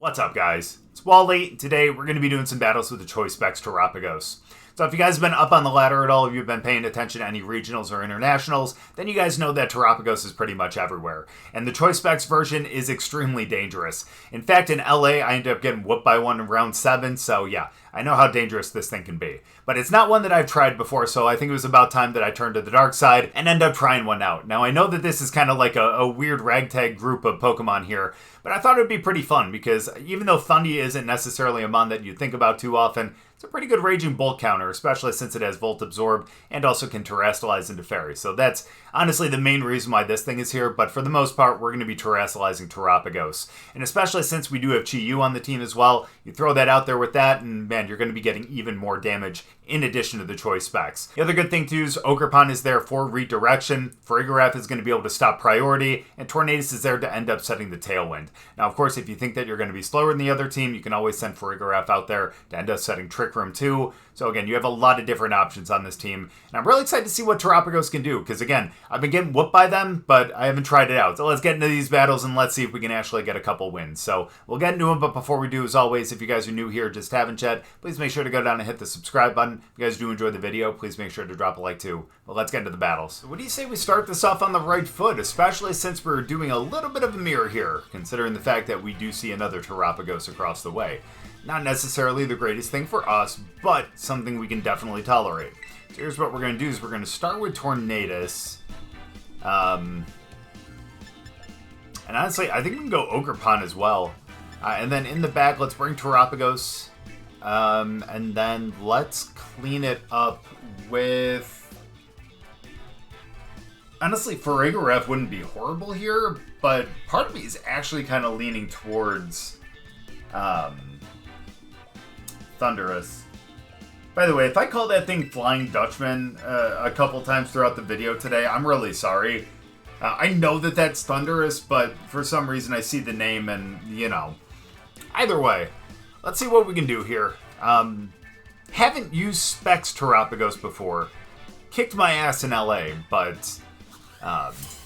What's up, guys? It's Wally. Today we're going to be doing some battles with the Choice Specs Terapagos. So if you guys have been up on the ladder at all, if you've been paying attention to any regionals or internationals, then you guys know that Terapagos is pretty much everywhere. And the Choice Specs version is extremely dangerous. In fact, in LA, I ended up getting whooped by one in round 7, so yeah, I know how dangerous this thing can be. But it's not one that I've tried before, so I think it was about time that I turned to the dark side and end up trying one out. Now, I know that this is kind of like a weird ragtag group of Pokemon here, but I thought it would be pretty fun because even though Thundy isn't necessarily a mon that you think about too often, it's a pretty good Raging Bolt counter, especially since it has Volt Absorb and also can Terrastalize into Fairy. So that's honestly the main reason why this thing is here, but for the most part, we're going to be Terrastalizing Terapagos. And especially since we do have Chi-Yu on the team as well, you throw that out there with that, and man, you're going to be getting even more damage in addition to the Choice Specs. The other good thing too is Ogerpon is there for redirection, Farigiraf is going to be able to stop priority, and Tornadus is there to end up setting the Tailwind. Now, of course, if you think that you're going to be slower than the other team, you can always send Farigiraf out there to end up setting Trick Room too. So again, you have a lot of different options on this team, and I'm really excited to see what Terapagos can do, because again, I've been getting whooped by them, but I haven't tried it out. So let's get into these battles and let's see if we can actually get a couple wins. So we'll get into them, but before we do, as always, if you guys are new here, just haven't yet, please make sure to go down and hit the subscribe button. If you guys do enjoy the video, please make sure to drop a like too. But let's get into the battles. So what do you say we start this off on the right foot, especially since we're doing a little bit of a mirror here, considering the fact that we do see another Terapagos across the way. Not necessarily the greatest thing for us, but something we can definitely tolerate. So here's what we're going to do is we're going to start with Tornadus. And honestly, I think we can go Ogerpon as well. And then in the back, let's bring Terapagos. And then let's clean it up with... Honestly, Farigiraf wouldn't be horrible here, but part of me is actually kind of leaning towards... Thundurus. By the way, if I call that thing Flying Dutchman a couple times throughout the video today, I'm really sorry. I know that that's Thundurus, but for some reason I see the name and, you know. Either way, let's see what we can do here. Haven't used Specs Terapagos before. Kicked my ass in LA, but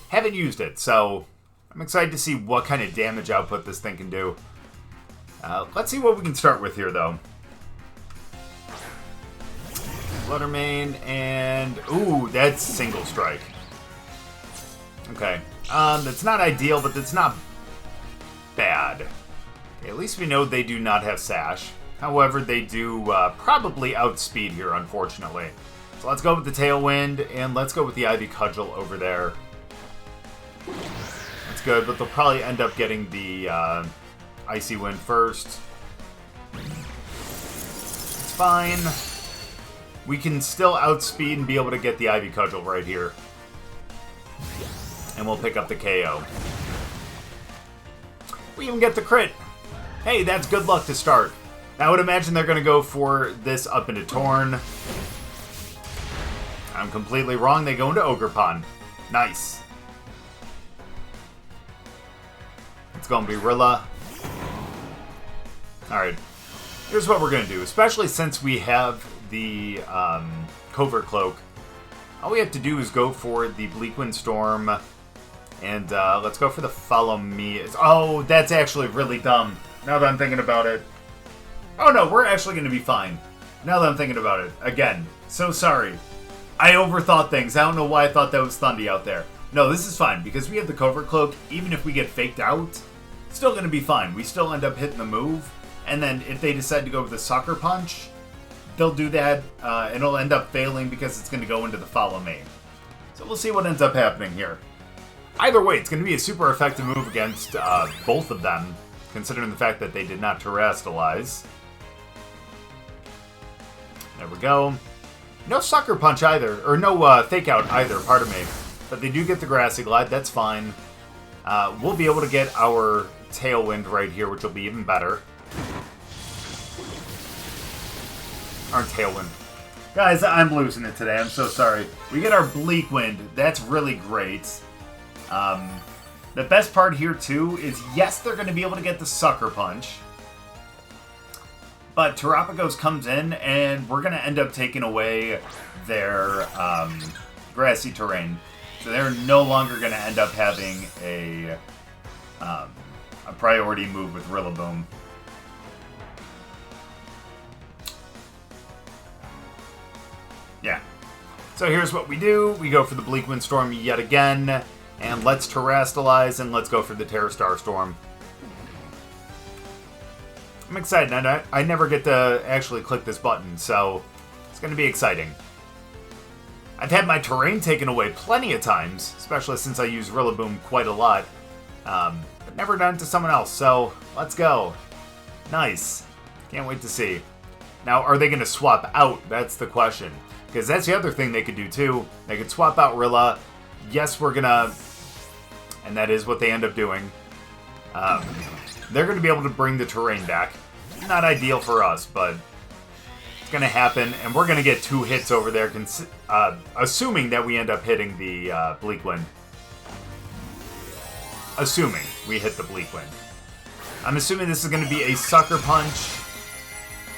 haven't used it, so I'm excited to see what kind of damage output this thing can do. Let's see what we can start with here, though. Fluttermane, and... ooh, that's Single Strike. Okay. That's not ideal, but that's not bad. Okay, at least we know they do not have Sash. However, they do probably outspeed here, unfortunately. So let's go with the Tailwind, and let's go with the Ivy Cudgel over there. That's good, but they'll probably end up getting the Icy Wind first. It's fine. We can still outspeed and be able to get the Ivy Cudgel right here. And we'll pick up the KO. We even get the crit. Hey, that's good luck to start. Now, I would imagine they're going to go for this up into Torn. I'm completely wrong. They go into Ogerpon. Nice. It's going to be Rilla. Alright. Here's what we're going to do. Especially since we have the Covert Cloak. All we have to do is go for the Bleakwind Storm. And let's go for the Follow Me. Oh, that's actually really dumb. Now that I'm thinking about it. Oh no, we're actually going to be fine. Now that I'm thinking about it. Again, so sorry. I overthought things. I don't know why I thought that was Thundy out there. No, this is fine. Because we have the Covert Cloak, even if we get faked out, it's still going to be fine. We still end up hitting the move. And then if they decide to go with the Sucker Punch, they'll do that, and it'll end up failing because it's going to go into the Follow Me. So we'll see what ends up happening here. Either way, it's going to be a super effective move against both of them, considering the fact that they did not Terrastalize. There we go. No Sucker Punch either, or no Fake Out either, pardon me. But they do get the Grassy Glide, that's fine. We'll be able to get our Tailwind right here, which will be even better. Our Tailwind. Guys, I'm losing it today. I'm so sorry. We get our Bleakwind. That's really great. The best part here, too, is yes, they're going to be able to get the Sucker Punch. But Terapagos comes in, and we're going to end up taking away their grassy terrain. So they're no longer going to end up having a priority move with Rillaboom. So here's what we do. We go for the Bleak Windstorm yet again. And let's Terrastalize and let's go for the Terra Starstorm. I'm excited. I never get to actually click this button, so it's going to be exciting. I've had my terrain taken away plenty of times, especially since I use Rillaboom quite a lot. But never done it to someone else, so let's go. Nice. Can't wait to see. Now, are they going to swap out? That's the question. Because that's the other thing they could do, too. They could swap out Rilla. Yes, we're going to... And that is what they end up doing. They're going to be able to bring the terrain back. Not ideal for us, but it's going to happen. And we're going to get 2 hits over there, assuming that we end up hitting the Bleak Wind. Assuming we hit the Bleak Wind. I'm assuming this is going to be a Sucker Punch.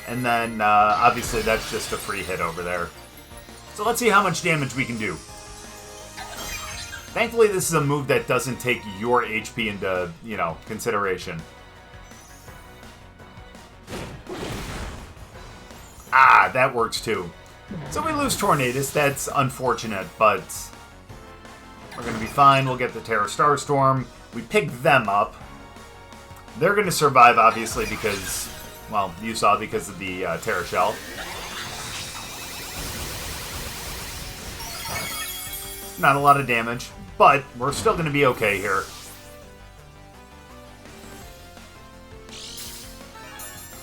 And then, obviously, that's just a free hit over there. So let's see how much damage we can do. Thankfully, this is a move that doesn't take your HP into, consideration. Ah, that works too. So we lose Tornadus. That's unfortunate, but we're going to be fine. We'll get the Terra Starstorm. We pick them up. They're going to survive, obviously, because, well, you saw because of the Terra Shell. Not a lot of damage, but we're still going to be okay here.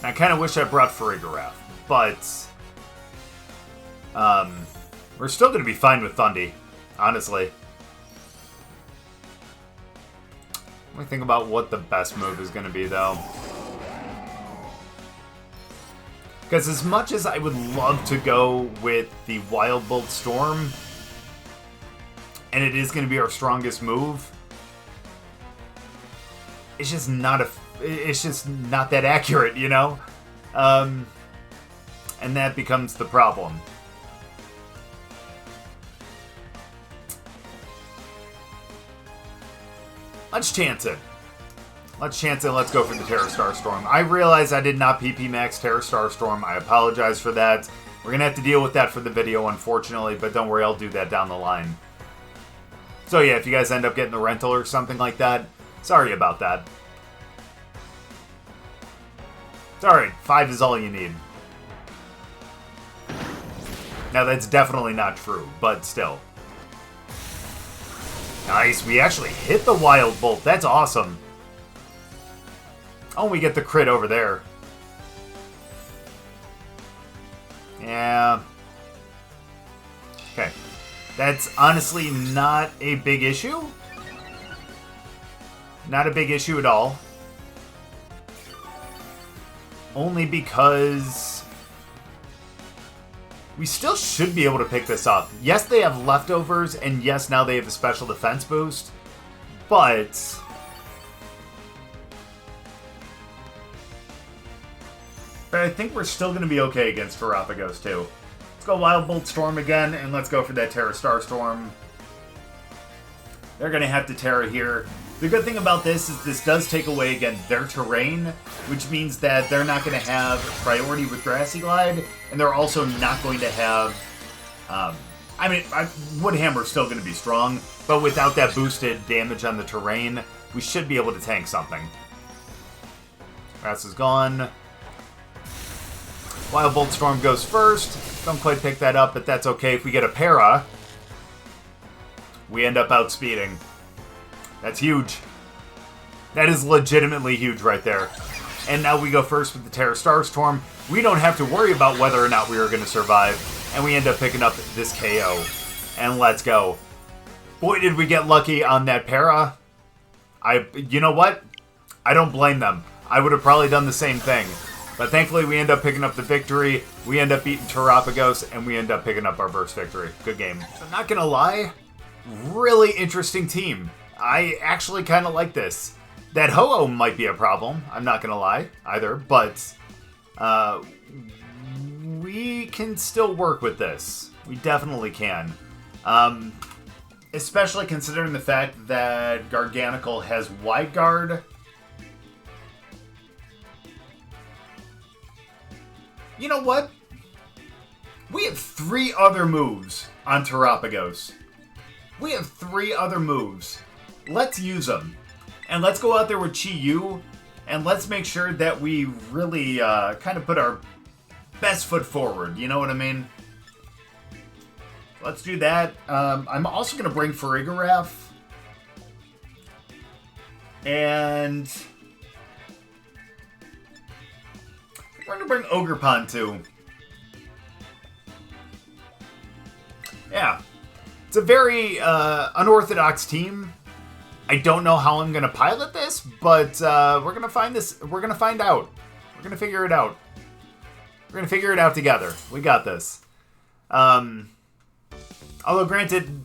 I kind of wish I brought Farigiraf, but we're still going to be fine with Thundy, honestly. Let me think about what the best move is going to be, though. Because as much as I would love to go with the Wild Bolt Storm, and it is going to be our strongest move, it's just not that accurate, and that becomes the problem. Let's chance it. Let's go for the Terra Starstorm. I realize I did not PP max Terra Starstorm. I apologize for that. We're going to have to deal with that for the video, unfortunately, but don't worry, I'll do that down the line. So yeah, if you guys end up getting the rental or something like that, sorry about that. It's alright, 5 is all you need. Now that's definitely not true, but still. Nice, we actually hit the Wild Bolt, that's awesome. Oh, we get the crit over there. Yeah. Okay. That's honestly not a big issue. Not a big issue at all. Only because we still should be able to pick this up. Yes, they have leftovers, and yes, now they have a special defense boost. But I think we're still going to be okay against Terapagos, too. Let's go Wild Bolt Storm again, and let's go for that Terra Starstorm. They're going to have to Terra here. The good thing about this is this does take away, again, their terrain, which means that they're not going to have priority with Grassy Glide, and they're also not going to have... Wood Hammer's still going to be strong, but without that boosted damage on the terrain, we should be able to tank something. Grass is gone. Wild Bolt Storm goes first. Don't quite pick that up, but that's okay. If we get a para, we end up outspeeding. That's huge. That is legitimately huge right there. And now we go first with the Terra Starstorm. We don't have to worry about whether or not we are going to survive. And we end up picking up this KO. And let's go. Boy, did we get lucky on that para. You know what? I don't blame them. I would have probably done the same thing. But thankfully, we end up picking up the victory. We end up beating Terapagos, and we end up picking up our first victory. Good game. So not gonna lie, really interesting team. I actually kind of like this. That Ho-Oh might be a problem. I'm not gonna lie either, but we can still work with this. We definitely can. Especially considering the fact that Garganical has Wide Guard. You know what? We have 3 other moves on Terapagos. We have 3 other moves. Let's use them. And let's go out there with Chi-Yu, and let's make sure that we really kind of put our best foot forward. You know what I mean? Let's do that. I'm also going to bring Farigiraf. And we're going to bring Ogerpon too. Yeah. It's a very unorthodox team. I don't know how I'm going to pilot this, but we're going to find this. We're going to find out. We're going to figure it out. We're going to figure it out together. We got this. Although granted,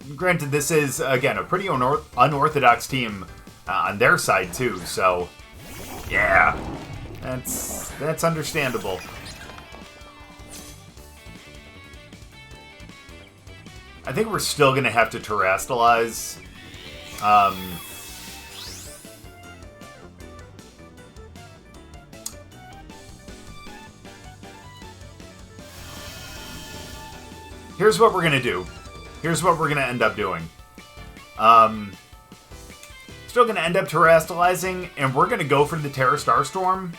this is, again, a pretty unorthodox team on their side too, so yeah, that's understandable. I think we're still going to have to terrestrialize. Here's what we're going to do. Here's what we're going to end up doing. Still going to end up terrestrializing, and we're going to go for the Terra Starstorm.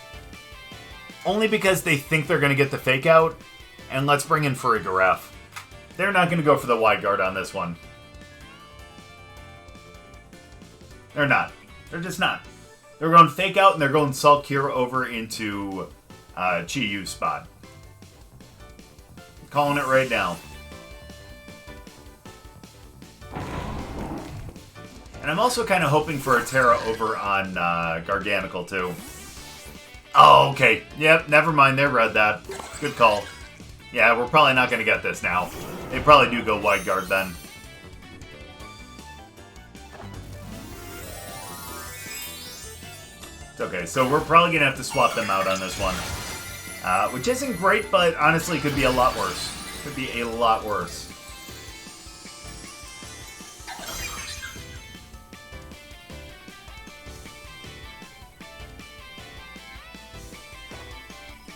Only because they think they're going to get the fake out. And let's bring in Farigiraf. They're not going to go for the wide guard on this one. They're not. They're just not. They're going fake out, and they're going Salt Cure over into Chi-Yu's spot. Calling it right now. And I'm also kind of hoping for a Terra over on Garganical, too. Oh, okay. Yep, never mind. They read that. Good call. Yeah, we're probably not going to get this now. They probably do go wide guard then. It's okay, so we're probably going to have to swap them out on this one. Which isn't great, but honestly could be a lot worse. Could be a lot worse.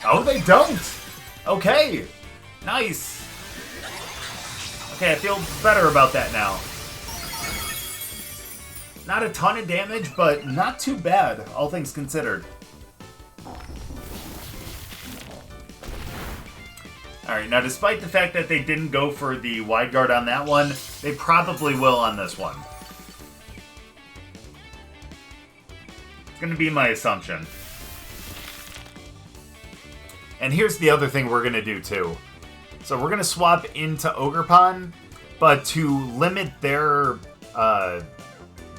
Oh, they don't! Okay! Nice! Okay, I feel better about that now. Not a ton of damage, but not too bad, all things considered. Alright, now despite the fact that they didn't go for the wide guard on that one, they probably will on this one. It's going to be my assumption. And here's the other thing we're going to do, too. So we're going to swap into Ogerpon, but to limit their, the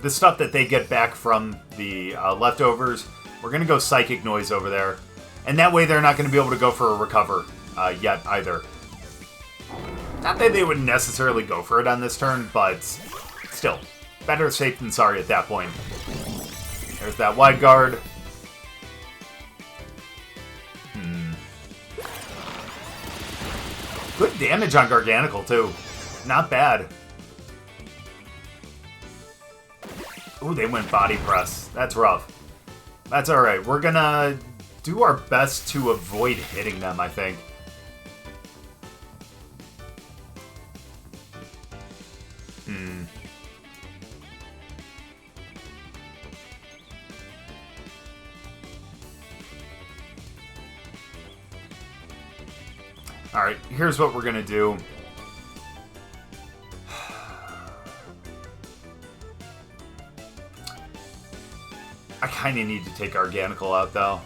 stuff that they get back from the leftovers, we're going to go Psychic Noise over there. And that way they're not going to be able to go for a Recover yet, either. Not that they would necessarily go for it on this turn, but still. Better safe than sorry at that point. There's that wide guard. Good damage on Garganical, too. Not bad. Ooh, they went Body Press. That's rough. That's alright. We're gonna do our best to avoid hitting them, I think. Alright, here's what we're gonna do. I kinda need to take Garganical out, though.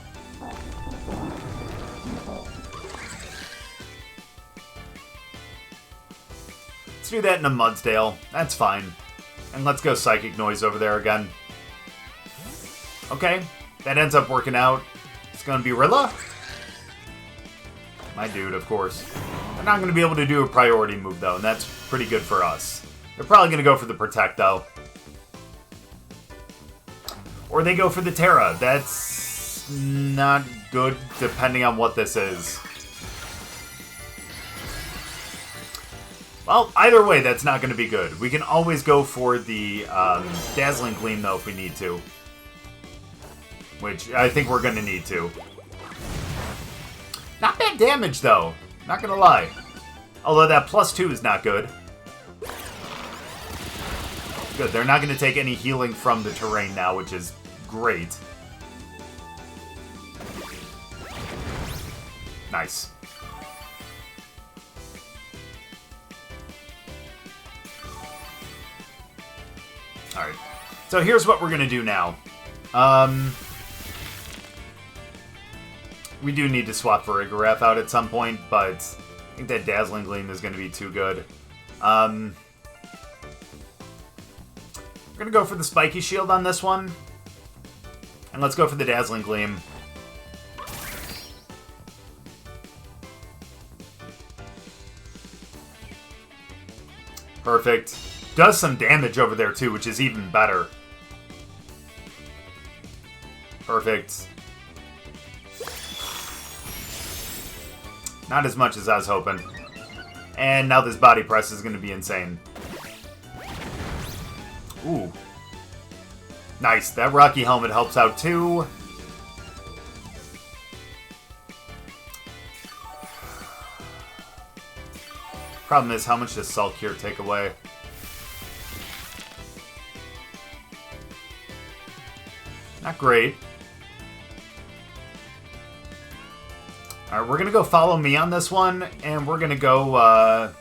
Let's do that in a Mudsdale. That's fine. And let's go Psychic Noise over there again. Okay, that ends up working out. It's gonna be Rilla. My dude, of course. They're not going to be able to do a priority move, though, and that's pretty good for us. They're probably going to go for the Protect, though. Or they go for the Terra. That's not good, depending on what this is. Well, either way, that's not going to be good. We can always go for the Dazzling Gleam, though, if we need to. Which I think we're going to need to. Not bad damage, though. Not gonna lie. Although that +2 is not good. Good, they're not going to take any healing from the terrain now, which is great. Nice. Alright. So here's what we're going to do now. We do need to swap Farigiraf out at some point, but I think that Dazzling Gleam is going to be too good. We're going to go for the Spiky Shield on this one. And let's go for the Dazzling Gleam. Perfect. Does some damage over there too, which is even better. Perfect. Not as much as I was hoping. And now this body press is going to be insane. Ooh. Nice. That Rocky Helmet helps out too. Problem is, how much does Sulk here take away? Not great. Alright, we're going to go follow me on this one, and we're going to go,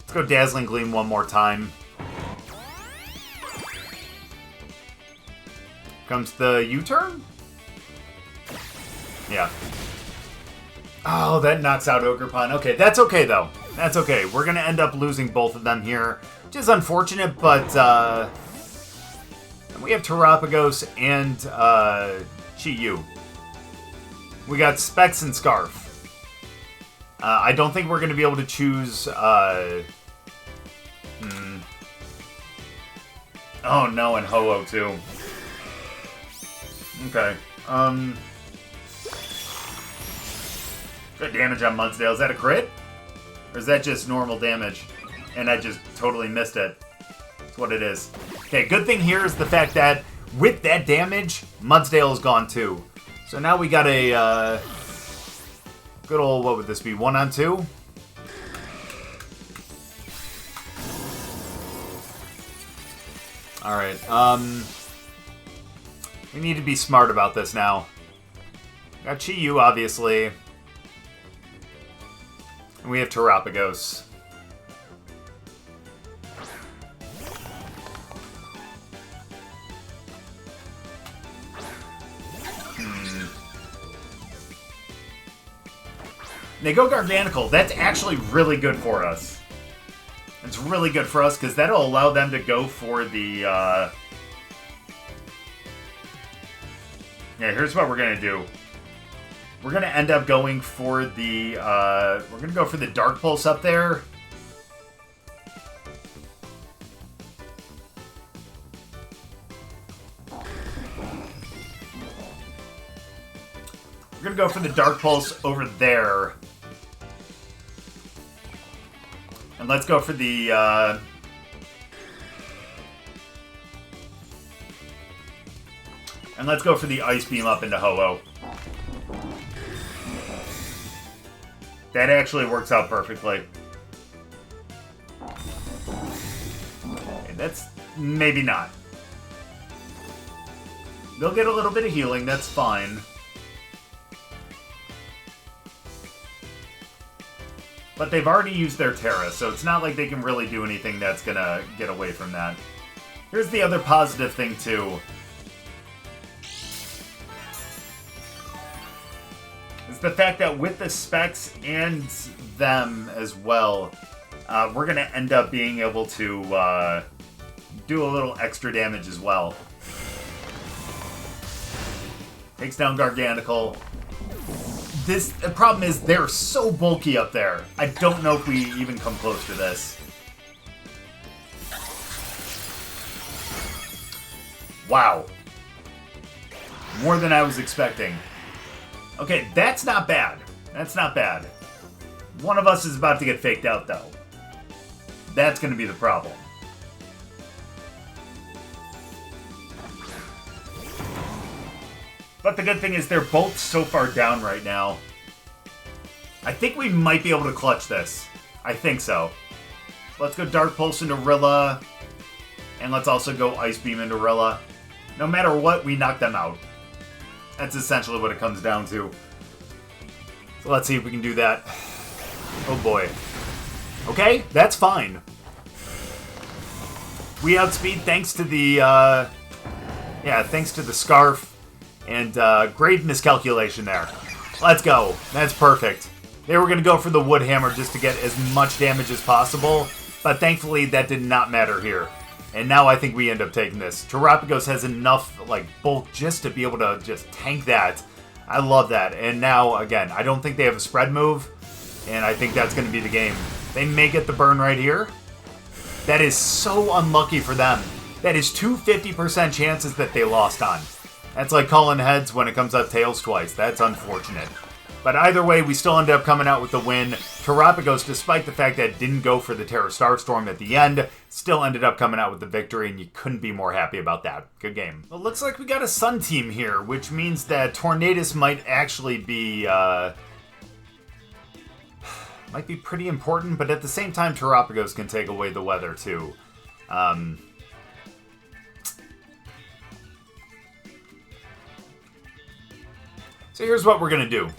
Let's go Dazzling Gleam one more time. Comes the U-turn? Yeah. Oh, that knocks out Ogerpon. Okay, that's okay, though. That's okay. We're going to end up losing both of them here, which is unfortunate, but we have Terapagos and Chi-Yu. We got Specs and Scarf. I don't think we're going to be able to choose... Oh, no, and Ho-Oh, too. Okay. Good damage on Mudsdale. Is that a crit? Or is that just normal damage? And I just totally missed it. That's what it is. Okay, good thing here is the fact that with that damage, Mudsdale is gone too. So now we got a good old, what would this be, 1-on-2? Alright, we need to be smart about this now. Got Chi-Yu, obviously. And we have Terapagos. They go Gargantical. That's actually really good for us. It's really good for us because that'll allow them to go for the... Yeah, here's what we're going to do. We're going to end up going for the... we're going to go for the Dark Pulse up there. We're going to go for the Dark Pulse over there. And let's go for the... And let's go for the Ice Beam up into Ho-Oh. That actually works out perfectly. Okay, that's... maybe not. They'll get a little bit of healing, that's fine. But they've already used their Terra, so it's not like they can really do anything that's gonna get away from that. Here's the other positive thing, too. It's the fact that with the Specs and them as well, we're going to end up being able to do a little extra damage as well. Takes down Gargantical. The problem is they're so bulky up there. I don't know if we even come close to this. Wow. More than I was expecting. Okay, that's not bad. That's not bad. One of us is about to get faked out, though. That's going to be the problem. But the good thing is they're both so far down right now. I think we might be able to clutch this. I think so. Let's go Dark Pulse into Rilla. And let's also go Ice Beam into Rilla. No matter what, we knock them out. That's essentially what it comes down to. So let's see if we can do that. Oh boy. Okay, that's fine. We outspeed thanks to the, thanks to the Scarf. And great miscalculation there. Let's go. That's perfect. They were going to go for the Wood Hammer just to get as much damage as possible. But thankfully, that did not matter here. And now I think we end up taking this. Terapagos has enough, bulk just to be able to just tank that. I love that. And now, again, I don't think they have a spread move. And I think that's going to be the game. They may get the burn right here. That is so unlucky for them. That is 2 50% chances that they lost on. That's like calling heads when it comes up tails twice. That's unfortunate. But either way, we still ended up coming out with the win. Terapagos, despite the fact that it didn't go for the Terra Starstorm at the end, still ended up coming out with the victory, and you couldn't be more happy about that. Good game. Well, looks like we got a Sun team here, which means that Tornadus might actually be, might be pretty important, but at the same time, Terapagos can take away the weather, too. So here's what we're going to do.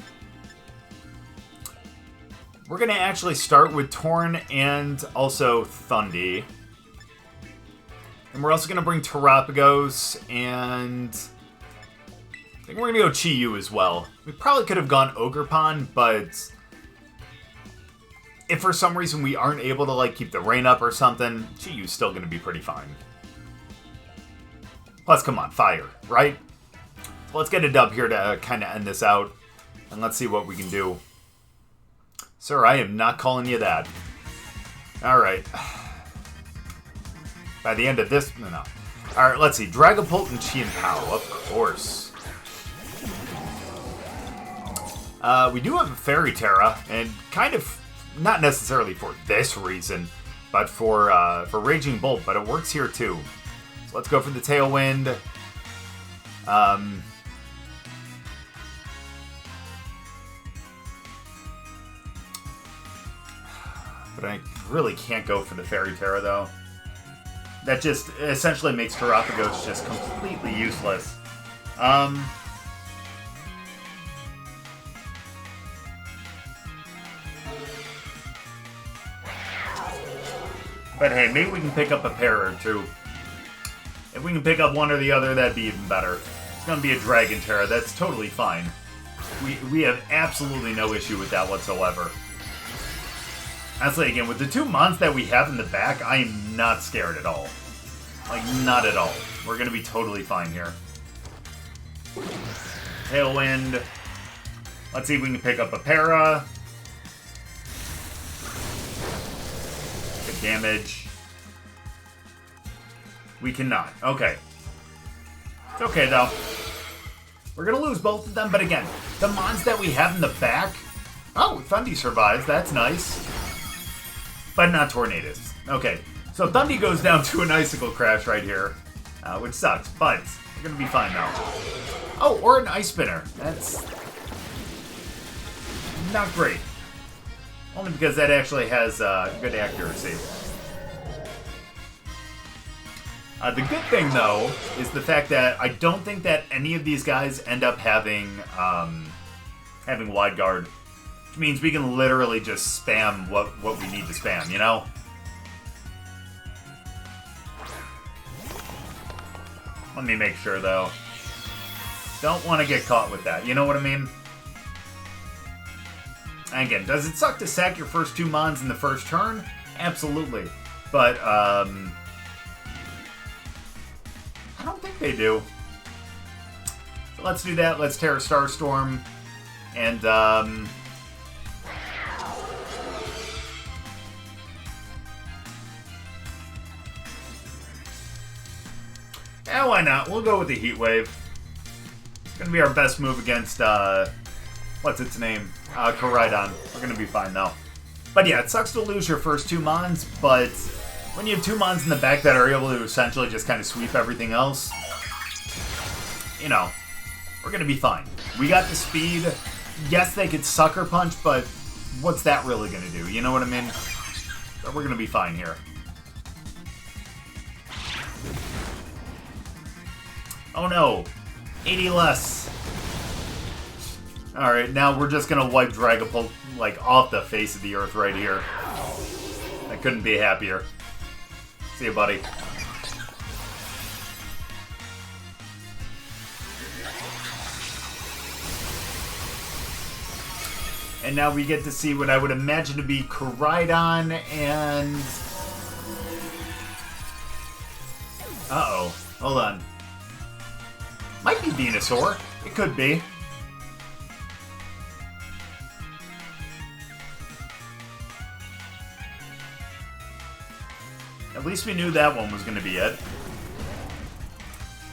We're going to actually start with Torn and also Thundy. And we're also going to bring Terapagos and I think we're going to go Chi-Yu as well. We probably could have gone Ogerpon, but if for some reason we aren't able to keep the rain up or something, Chi-Yu's still going to be pretty fine. Plus, come on, fire, right? Let's get a dub here to kind of end this out. And let's see what we can do. Sir, I am not calling you that. Alright. By the end of this... No. Alright, let's see. Dragapult and Chien-Pao, of course. We do have a Fairy Terra, and kind of... Not necessarily for this reason, but for Raging Bolt, but it works here too. So let's go for the Tailwind. But I really can't go for the Fairy Terra, though. That just essentially makes Terapagos just completely useless. But hey, maybe we can pick up a pair or two. If we can pick up one or the other, that'd be even better. It's going to be a Dragon Terra. That's totally fine. We have absolutely no issue with that whatsoever. Honestly, again, with the 2 mons that we have in the back, I am not scared at all. Not at all. We're going to be totally fine here. Tailwind. Let's see if we can pick up a Para. Good damage. We cannot. Okay. It's okay, though. We're going to lose both of them, but again, the mons that we have in the back... Oh, Thundy survives. That's nice. But not Tornadus. Okay, so Thundy goes down to an Icicle Crash right here, which sucks, but we're going to be fine now. Oh, or an Ice Spinner. That's not great. Only because that actually has good accuracy. The good thing, though, is the fact that I don't think that any of these guys end up having Wide Guard. Which means we can literally just spam what we need to spam, you know? Let me make sure, though. Don't want to get caught with that, you know what I mean? And again, does it suck to sack your first 2 mons in the first turn? Absolutely. But, I don't think they do. So let's do that. Let's Terra Starstorm. And, yeah, why not? We'll go with the Heat Wave. It's gonna be our best move against, what's its name? Koraidon. We're gonna be fine, though. But yeah, it sucks to lose your first 2 mons, but when you have 2 mons in the back that are able to essentially just kind of sweep everything else, you know, we're going to be fine. We got the speed. Yes, they could Sucker Punch, but what's that really going to do? You know what I mean? But we're going to be fine here. Oh no, 80 less. Alright, now we're just going to wipe Dragapult, like, off the face of the earth right here. I couldn't be happier. See you, buddy. And now we get to see what I would imagine to be Koraidon and... Uh-oh. Hold on. Might be Venusaur. It could be. At least we knew that one was going to be it.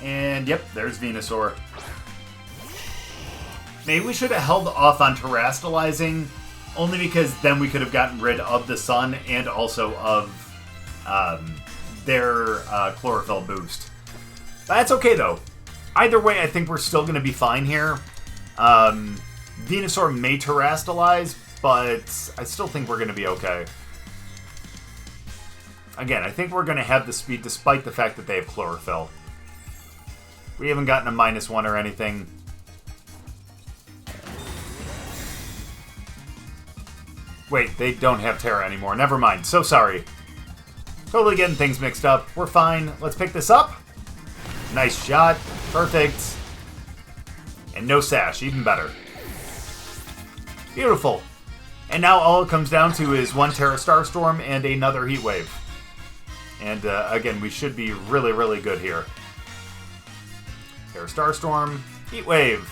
And, yep, there's Venusaur. Maybe we should have held off on terastallizing, only because then we could have gotten rid of the sun and also of their chlorophyll boost. But that's okay, though. Either way, I think we're still going to be fine here. Venusaur may terastallize, but I still think we're going to be okay. Again, I think we're going to have the speed despite the fact that they have chlorophyll. We haven't gotten a -1 or anything. Wait, they don't have Terra anymore. Never mind. So sorry. Totally getting things mixed up. We're fine. Let's pick this up. Nice shot. Perfect. And no sash. Even better. Beautiful. And now all it comes down to is one Terra Starstorm and another Heat Wave. And again, we should be really, really good here. Terra Starstorm, Heat Wave.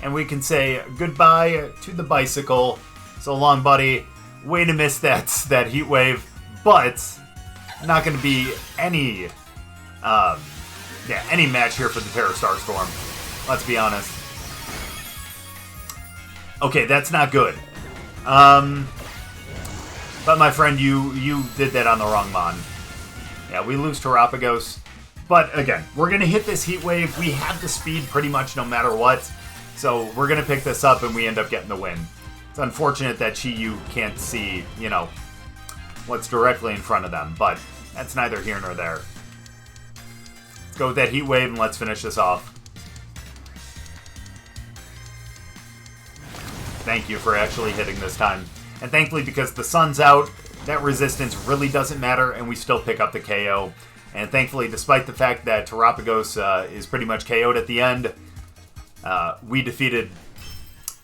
And we can say goodbye to the bicycle. So long, buddy. Way to miss that Heat Wave. But not going to be any any match here for the Terra Starstorm. Let's be honest. Okay, that's not good. But my friend, you did that on the wrong mon. Yeah, we lose Terapagos. But again, we're going to hit this Heat Wave. We have the speed pretty much no matter what. So we're going to pick this up and we end up getting the win. It's unfortunate that Chi-Yu can't see, you know, what's directly in front of them. But that's neither here nor there. Let's go with that Heat Wave and let's finish this off. Thank you for actually hitting this time. And thankfully, because the sun's out, that resistance really doesn't matter, and we still pick up the KO. And thankfully, despite the fact that Terapagos is pretty much KO'd at the end, we defeated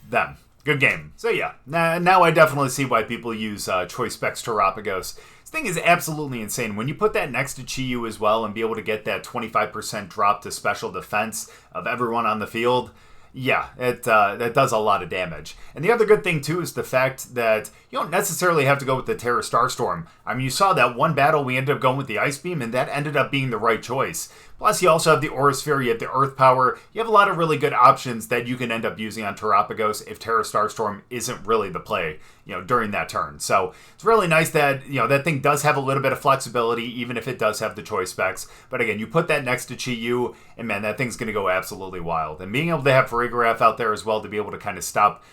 them. Good game. So yeah, now I definitely see why people use Choice Specs Terapagos. This thing is absolutely insane. When you put that next to Chi-Yu as well and be able to get that 25% drop to special defense of everyone on the field, yeah, that does a lot of damage. And the other good thing, too, is the fact that you don't necessarily have to go with the Terra Starstorm. I mean, you saw that one battle we ended up going with the Ice Beam, and that ended up being the right choice. Plus, you also have the Aura Sphere, you have the Earth Power. You have a lot of really good options that you can end up using on Terapagos if Terra Starstorm isn't really the play, you know, during that turn. So it's really nice that, you know, that thing does have a little bit of flexibility, even if it does have the choice specs. But again, you put that next to Chi-Yu, and man, that thing's going to go absolutely wild. And being able to have Farigiraf out there as well to be able to kind of stop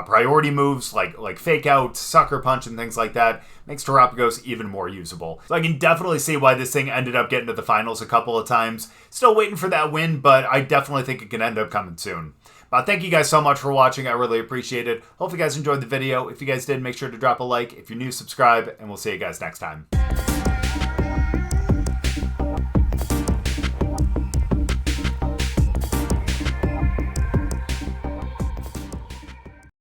priority moves like Fake Out, Sucker Punch, and things like that makes Terapagos even more usable. So I can definitely see why this thing ended up getting to the finals a couple of times. Still waiting for that win, but I definitely think it can end up coming soon. But thank you guys so much for watching. I really appreciate it. Hope you guys enjoyed the video. If you guys did, make sure to drop a like. If you're new, subscribe, and we'll see you guys next time.